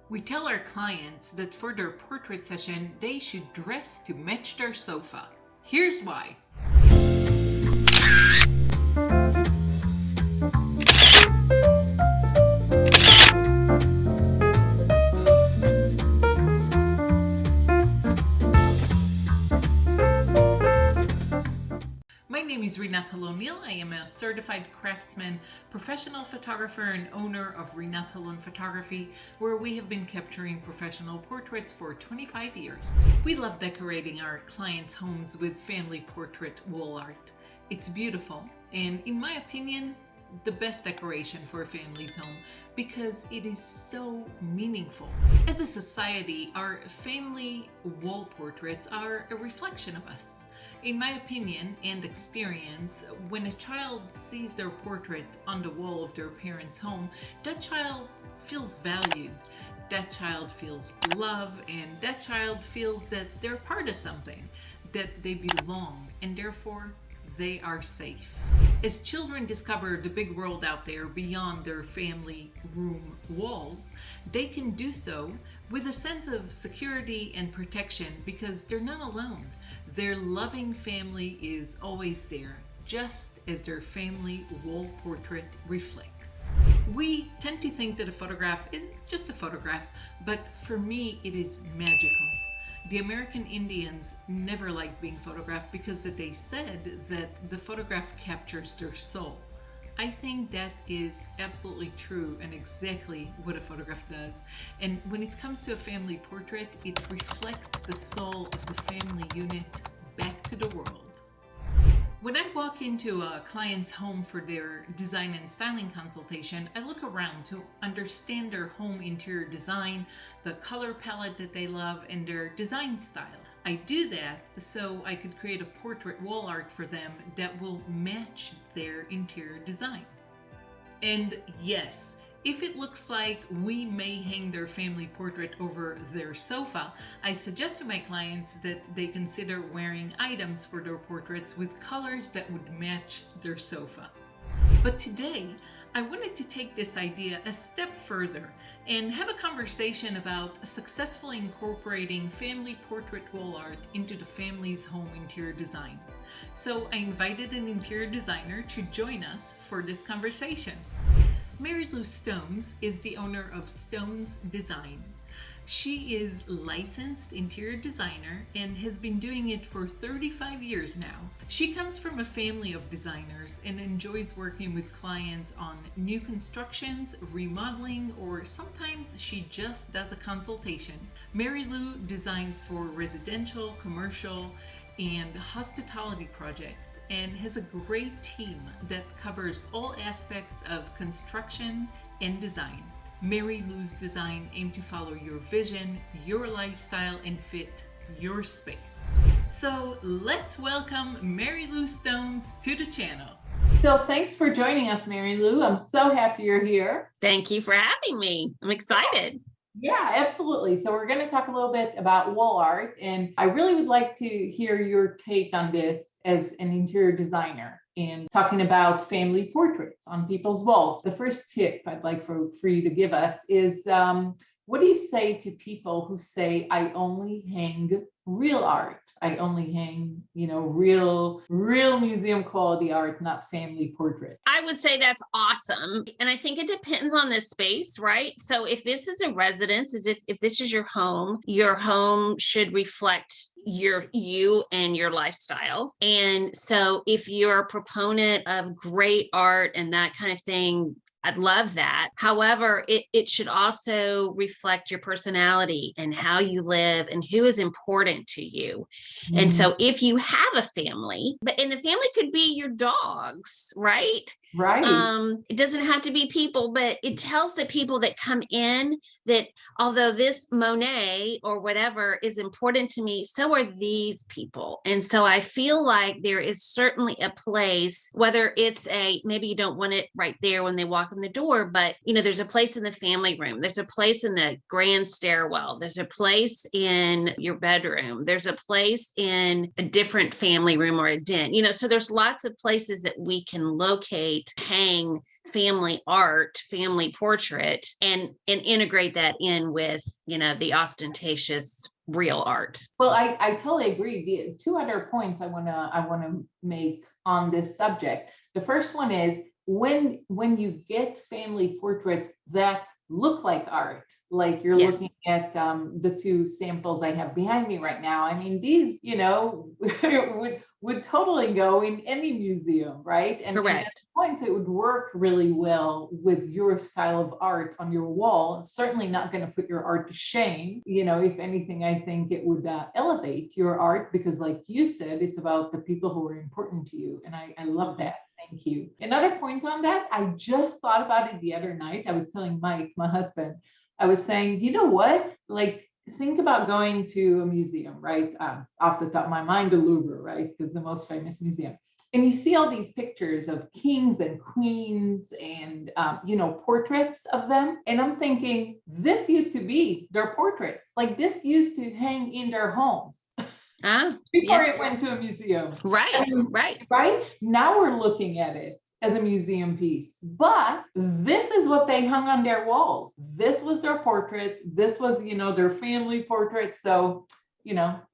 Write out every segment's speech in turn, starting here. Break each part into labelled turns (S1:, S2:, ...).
S1: We tell our clients that for their portrait session, they should dress to match their sofa. Here's why. My name is Renata O'Neill. I am a certified craftsman, professional photographer, and owner of Renata Lone Photography, where we have been capturing professional portraits for 25 years. We love decorating our clients' homes with family portrait wall art. It's beautiful, and in my opinion, the best decoration for a family's home because it is so meaningful. As a society, our family wall portraits are a reflection of us. In my opinion and experience, when a child sees their portrait on the wall of their parents' home, that child feels valued, that child feels love, and that child feels that they're part of something, that they belong, and therefore they are safe. As children discover the big world out there beyond their family room walls, they can do so with a sense of security and protection because they're not alone. Their loving family is always there, just as their family wall portrait reflects. We tend to think that a photograph is just a photograph, but for me it is magical. The American Indians never liked being photographed because they said that the photograph captures their soul. I think that is absolutely true and exactly what a photograph does. And when it comes to a family portrait, it reflects the soul of the family unit back to the world. When I walk into a client's home for their design and styling consultation, I look around to understand their home interior design, the color palette that they love, and their design style. I do that so I could create a portrait wall art for them that will match their interior design. And yes, if it looks like we may hang their family portrait over their sofa, I suggest to my clients that they consider wearing items for their portraits with colors that would match their sofa. But today, I wanted to take this idea a step further and have a conversation about successfully incorporating family portrait wall art into the family's home interior design. So I invited an interior designer to join us for this conversation. Marilou Stones is the owner of Stones Design. She is licensed interior designer and has been doing it for 35 years now. She comes from a family of designers and enjoys working with clients on new constructions, remodeling, or sometimes she just does a consultation. Marilou designs for residential, commercial, and hospitality projects and has a great team that covers all aspects of construction and design. Marilou's design aim to follow your vision, your lifestyle, and fit your space. So let's welcome Marilou Stones to the channel. So thanks for joining us, Marilou. I'm so happy you're here.
S2: Thank you for having me. I'm excited.
S1: Yeah, absolutely. So we're going to talk a little bit about wall art, and I really would like to hear your take on this as an interior designer and talking about family portraits on people's walls. The first tip I'd like for you to give us is what do you say to people who say, I only hang real art? I only hang, real museum quality art, not family portrait.
S2: I would say that's awesome. And I think it depends on the space, right? So if this is a residence, if this is your home should reflect you and your lifestyle. And so if you're a proponent of great art and that kind of thing, I'd love that. However, it should also reflect your personality and how you live and who is important to you. Mm-hmm. And so if you have a family, and the family could be your dogs, right?
S1: Right.
S2: It doesn't have to be people, but it tells the people that come in that although this Monet or whatever is important to me, so are these people. And so I feel like there is certainly a place, whether it's maybe you don't want it right there when they walk in in the door, but there's a place in the family room. There's a place in the grand stairwell. There's a place in your bedroom. There's a place in a different family room or a den, so there's lots of places that we can locate, hang family art, family portrait, and integrate that in with, the ostentatious real art.
S3: Well, I totally agree. The two other points I wanna make on this subject. The first one is when you get family portraits that look like art, like you're
S2: Yes.
S3: looking at the two samples I have behind me right now. I mean, these, would totally go in any museum, right? And
S2: Correct.
S3: at points it would work really well with your style of art on your wall. It's certainly not going to put your art to shame. If anything, I think it would elevate your art because, like you said, it's about the people who are important to you. And I love that. Thank you. Another point on that, I just thought about it the other night. I was telling Mike, my husband, I was saying, you know what? Like, think about going to a museum, right? Off the top of my mind, the Louvre, right? Because the most famous museum. And you see all these pictures of kings and queens and, portraits of them. And I'm thinking, this used to be their portraits. Like this used to hang in their homes. Before it went to a museum.
S2: Right.
S3: Right. Now we're looking at it as a museum piece, but this is what they hung on their walls. This was their portrait. This was, their family portrait. So,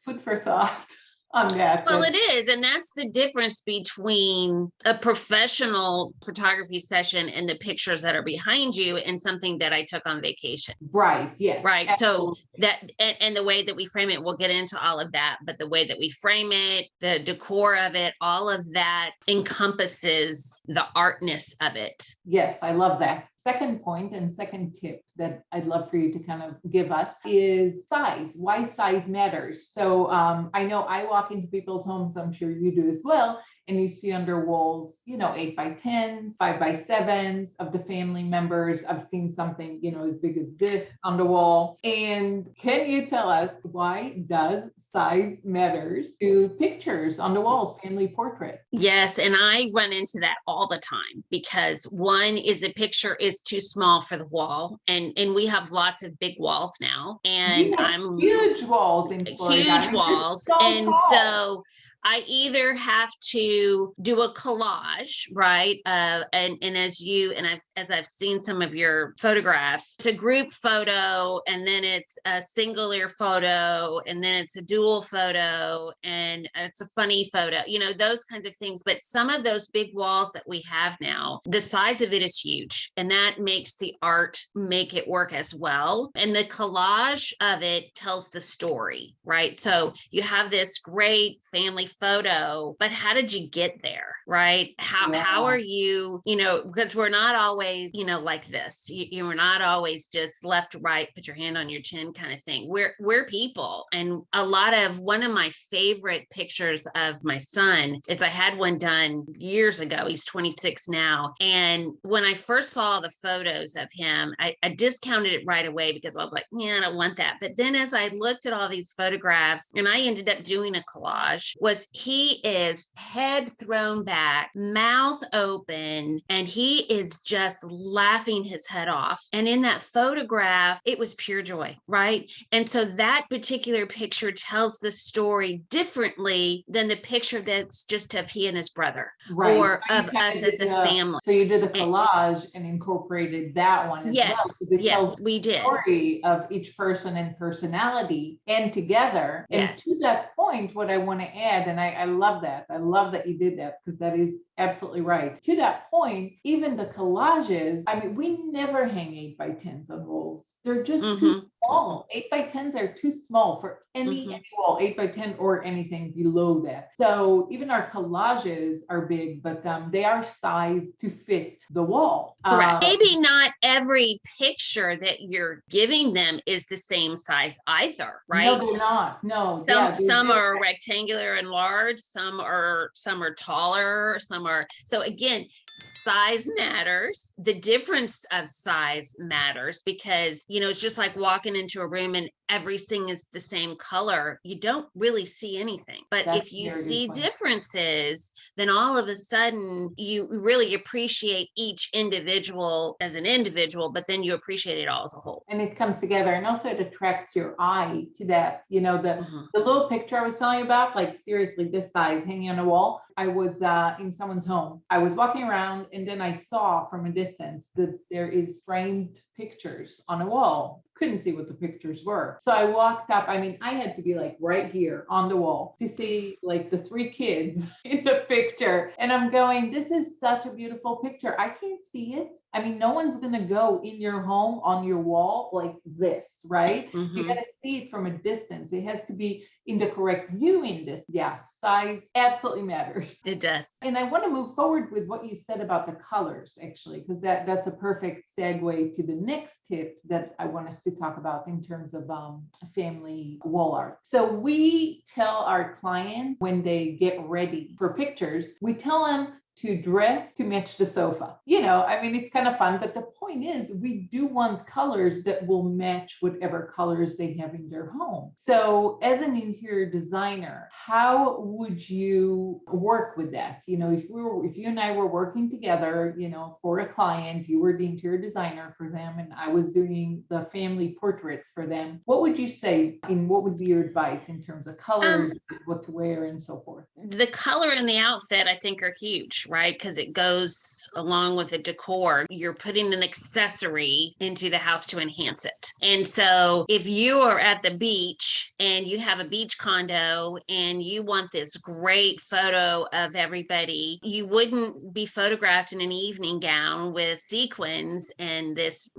S3: food for thought on that.
S2: Well, it is. And that's the difference between a professional photography session and the pictures that are behind you and something that I took on vacation.
S3: Right. Yes.
S2: Right.
S3: Absolutely.
S2: So that, and the way that we frame it, we'll get into all of that, but the way that we frame it, the decor of it, all of that encompasses the artness of it.
S3: Yes. I love that. Second point and second tip that I'd love for you to kind of give us is size, why size matters. So I know I walk into people's homes, I'm sure you do as well, and you see on their walls, 8x10s, 5x7s of the family members. I've seen something, as big as this on the wall. And can you tell us why does size matters to pictures on the walls, family portraits?
S2: Yes, and I run into that all the time because one is the picture is too small for the wall, and we have lots of big walls now, and I'm
S3: huge walls in Florida.
S2: Huge walls, and
S3: tall.
S2: so I either have to do a collage, right? And as I've seen some of your photographs, it's a group photo, and then it's a singular photo, and then it's a dual photo, and it's a funny photo, those kinds of things. But some of those big walls that we have now, the size of it is huge, and that makes the art make it work as well. And the collage of it tells the story, right? So you have this great family photo, but how did you get there, right? How are you, because we're not always, like this. You're not always just left to right, put your hand on your chin kind of thing. We're people. And one of my favorite pictures of my son is I had one done years ago. He's 26 now. And when I first saw the photos of him, I discounted it right away because I was like, yeah, I don't want that. But then as I looked at all these photographs and I ended up doing a collage, he is head thrown back, mouth open, and he is just laughing his head off. And in that photograph, it was pure joy, right? And so that particular picture tells the story differently than the picture that's just of he and his brother, right, or of us as a family.
S3: So you did a collage and incorporated that one as well.
S2: Yes, we did.
S3: Story of each person and personality and together. And to that point, what I want to add, and I love that. I love that you did that because that is absolutely right. To that point, even the collages, we never hang 8x10s on walls. They're just too small. 8x10s are too small for any wall, 8x10 or anything below that. So even our collages are big, but they are sized to fit the wall.
S2: Correct. Maybe not every picture that you're giving them is the same size either, right?
S3: No, they're not. No.
S2: Some are rectangular and large. Some are taller. Some or so again, size matters. The difference of size matters because, it's just like walking into a room and everything is the same color. You don't really see anything. But
S3: That's
S2: if you
S3: very good
S2: see
S3: point.
S2: differences, then all of a sudden you really appreciate each individual as an individual, but then you appreciate it all as a whole.
S3: And it comes together, and also it attracts your eye to that,
S2: Mhm.
S3: the little picture I was telling you about, like seriously, this size hanging on a wall. I was in someone's home. I was walking around and then I saw from a distance that there is framed pictures on a wall. Couldn't see what the pictures were. So I walked up. I mean, I had to be like right here on the wall to see like the three kids in the picture. And I'm going, this is such a beautiful picture. I can't see it. I mean, no one's going to go in your home on your wall like this, right? You
S2: Mhm.
S3: got to see it from a distance. It has to be in the correct view in this. Yeah, size absolutely matters.
S2: It does.
S3: And I want to move forward with what you said about the colors, actually, because that's a perfect segue to the next tip that I want us to talk about in terms of family wall art. So we tell our clients when they get ready for pictures, we tell them to dress to match the sofa. I mean, it's kind of fun, but the point is we do want colors that will match whatever colors they have in their home. So as an interior designer, how would you work with that? If you and I were working together, for a client, you were the interior designer for them and I was doing the family portraits for them, what would you say and what would be your advice in terms of colors, what to wear and so forth?
S2: The color in the outfit, I think, are huge, right? Because it goes along with the decor. You're putting an accessory into the house to enhance it. And so if you are at the beach and you have a beach condo and you want this great photo of everybody, you wouldn't be photographed in an evening gown with sequins and this,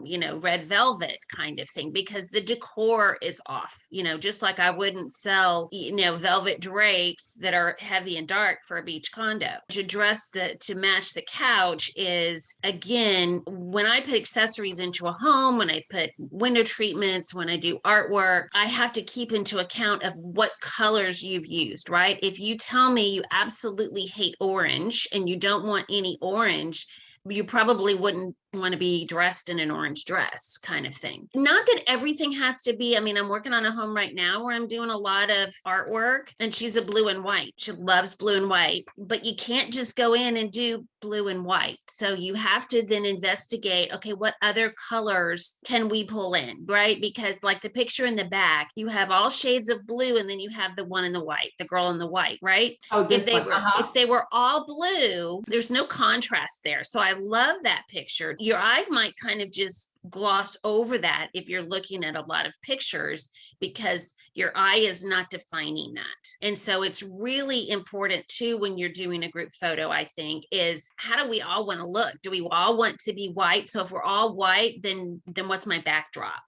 S2: red velvet kind of thing because the decor is off, just like I wouldn't sell, velvet drapes that are heavy and dark for a beach condo. To dress to match the couch is, again, when I put accessories into a home, when I put window treatments, when I do artwork, I have to keep into account of what colors you've used, right? If you tell me you absolutely hate orange and you don't want any orange, you probably wouldn't want to be dressed in an orange dress kind of thing. Not that everything has to be, I'm working on a home right now where I'm doing a lot of artwork and she's a blue and white. She loves blue and white, but you can't just go in and do blue and white. So you have to then investigate, okay, what other colors can we pull in, right? Because like the picture in the back, you have all shades of blue and then you have the one in the white, the girl in the white, right?
S3: Oh,
S2: If
S3: this one.
S2: if they were all blue, there's no contrast there. So I love that picture. Your eye might kind of just gloss over that if you're looking at a lot of pictures because your eye is not defining that. And so it's really important too when you're doing a group photo, I think, is how do we all want to look? Do we all want to be white? So if we're all white, then what's my backdrop?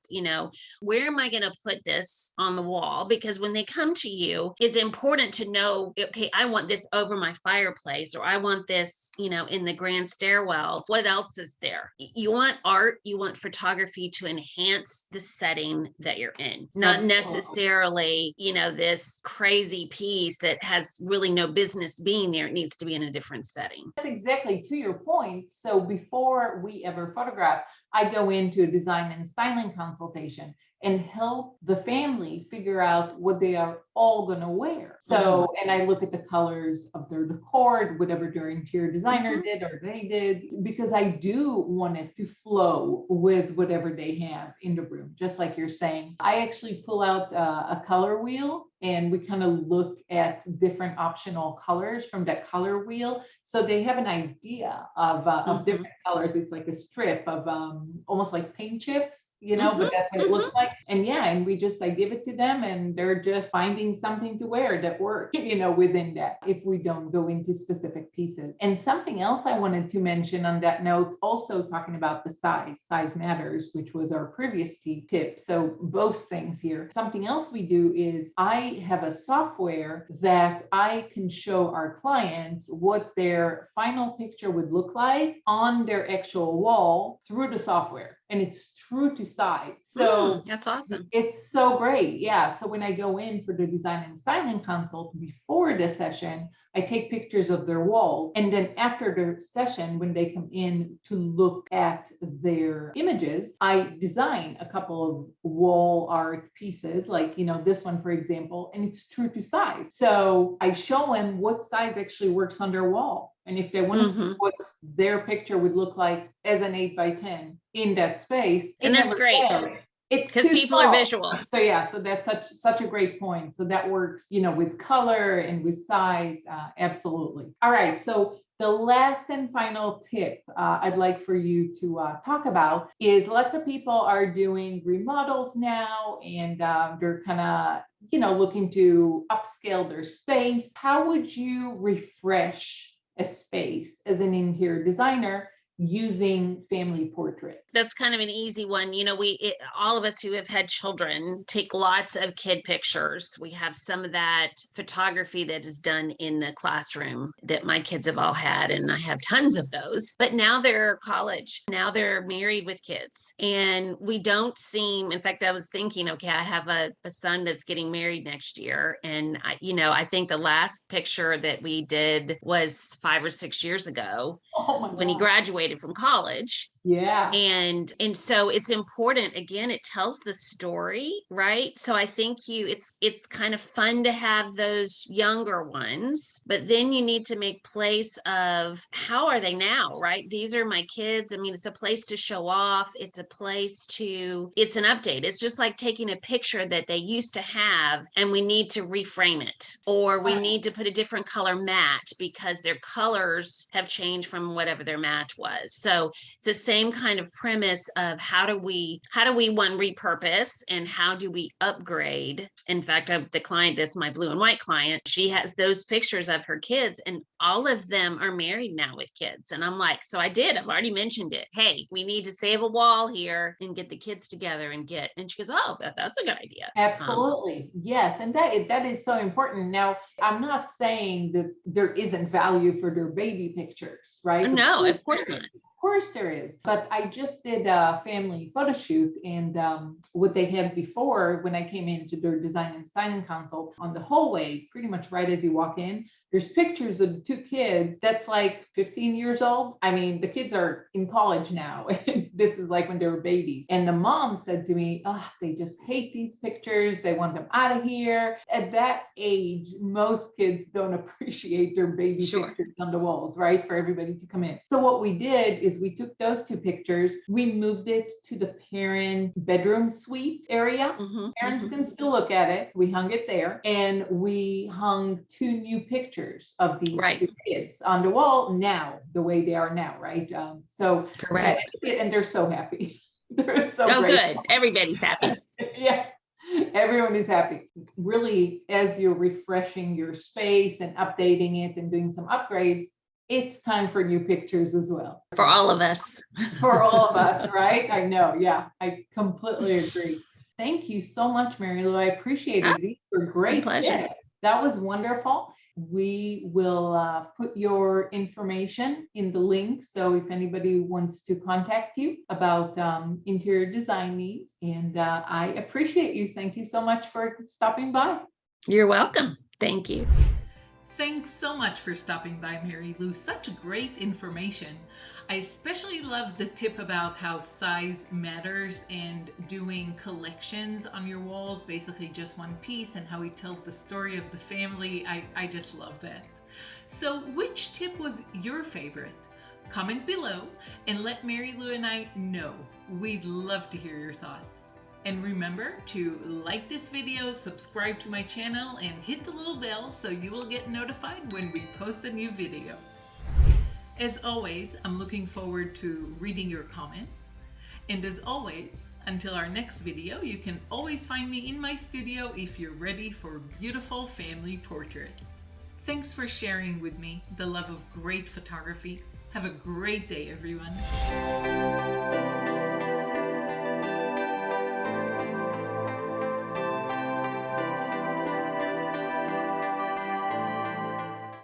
S2: Where am I going to put this on the wall? Because when they come to you, it's important to know, okay, I want this over my fireplace, or I want this, in the grand stairwell. What else is there? You want art, you want photography to enhance the setting that you're in, not necessarily, this crazy piece that has really no business being there. It needs to be in a different setting.
S3: That's exactly to your point. So before we ever photograph, I go into a design and styling consultation and help the family figure out what they are all going to wear. So, and I look at the colors of their decor, whatever their interior designer did or they did, because I do want it to flow with whatever they have in the room, just like you're saying. I actually pull out a color wheel and we kind of look at different optional colors from that color wheel. So they have an idea of different colors. It's like a strip of almost like paint chips, but that's what it looks like. And and I give it to them and they're just finding something to wear that works, within that, if we don't go into specific pieces. And something else I wanted to mention on that note, also talking about the size matters, which was our previous tip. So both things here. Something else we do is I have a software that I can show our clients what their final picture would look like on their actual wall through the software. and it's true to size. So
S2: that's awesome.
S3: it's so great. Yeah. So when I go in for the design and styling consult before the session, I take pictures of their walls. And then after the session, when they come in to look at their images, I design a couple of wall art pieces, like, this one, for example, and it's true to size. So I show them what size actually works on their wall. And if they want to see what their picture would look like as an 8x10 in that space,
S2: and that's great.
S3: fails. It's
S2: because people are visual.
S3: So yeah, so that's such a great point. So that works, with color and with size, absolutely. All right, so the last and final tip I'd like for you to talk about is lots of people are doing remodels now, and they're kind of, looking to upscale their space. How would you refresh a space as an interior designer using family portrait?
S2: That's kind of an easy one. All of us who have had children take lots of kid pictures. We have some of that photography that is done in the classroom that my kids have all had, and I have tons of those. But now they're college. Now they're married with kids, and we don't seem. In fact, I was thinking, okay, I have a son that's getting married next year, and I think the last picture that we did was 5 or 6 years ago when he graduated from college.
S3: Yeah.
S2: And so it's important. Again, it tells the story, right? So I think it's kind of fun to have those younger ones, but then you need to make place of how are they now, right? These are my kids. I mean, it's a place to show off. It's an update. It's just like taking a picture that they used to have and we need to reframe it, or we need to put a different color mat because their colors have changed from whatever their mat was. So it's the same kind of premise of how do we one repurpose and how do we upgrade. In fact, the client that's my blue and white client, she has those pictures of her kids, and all of them are married now with kids. And I'm like, I've already mentioned it. Hey, we need to save a wall here and get the kids together and she goes, oh, that's a good idea.
S3: Absolutely. Yes. And that is so important. Now, I'm not saying that there isn't value for their baby pictures, right?
S2: No, of course not.
S3: Of course there is, but I just did a family photo shoot, and what they had before, when I came into their design and styling consult, on the hallway, pretty much right as you walk in, there's pictures of the two kids that's like 15 years old. I mean, the kids are in college now. This is like when they were babies. And the mom said to me, oh, they just hate these pictures. They want them out of here. At that age, most kids don't appreciate their baby pictures on the walls, right? For everybody to come in. So what we did is we took those two pictures, we moved it to the parent bedroom suite area. Parents can still look at it. We hung it there, and we hung two new pictures of these two kids on the wall now, the way they are now, right? So correct. And they're so happy. They're so grateful.
S2: Good. Everybody's happy.
S3: Yeah. Everyone is happy. Really, as you're refreshing your space and updating it and doing some upgrades, it's time for new pictures as well.
S2: For all of us.
S3: For all of us, right? I know. Yeah, I completely agree. Thank you so much, Marilou. I appreciate it. These were great tips. That was wonderful. We will put your information in the link. So if anybody wants to contact you about interior design needs, and I appreciate you. Thank you so much for stopping by.
S2: You're welcome. Thank you.
S1: Thanks so much for stopping by, Marilou. Such great information. I especially love the tip about how size matters and doing collections on your walls, basically just one piece, and how it tells the story of the family. I just love that. So which tip was your favorite? Comment below and let Marilou and I know. We'd love to hear your thoughts. And remember to like this video, subscribe to my channel, and hit the little bell so you will get notified when we post a new video. As always, I'm looking forward to reading your comments. And as always, until our next video, you can always find me in my studio if you're ready for beautiful family portraits. Thanks for sharing with me the love of great photography. Have a great day, everyone.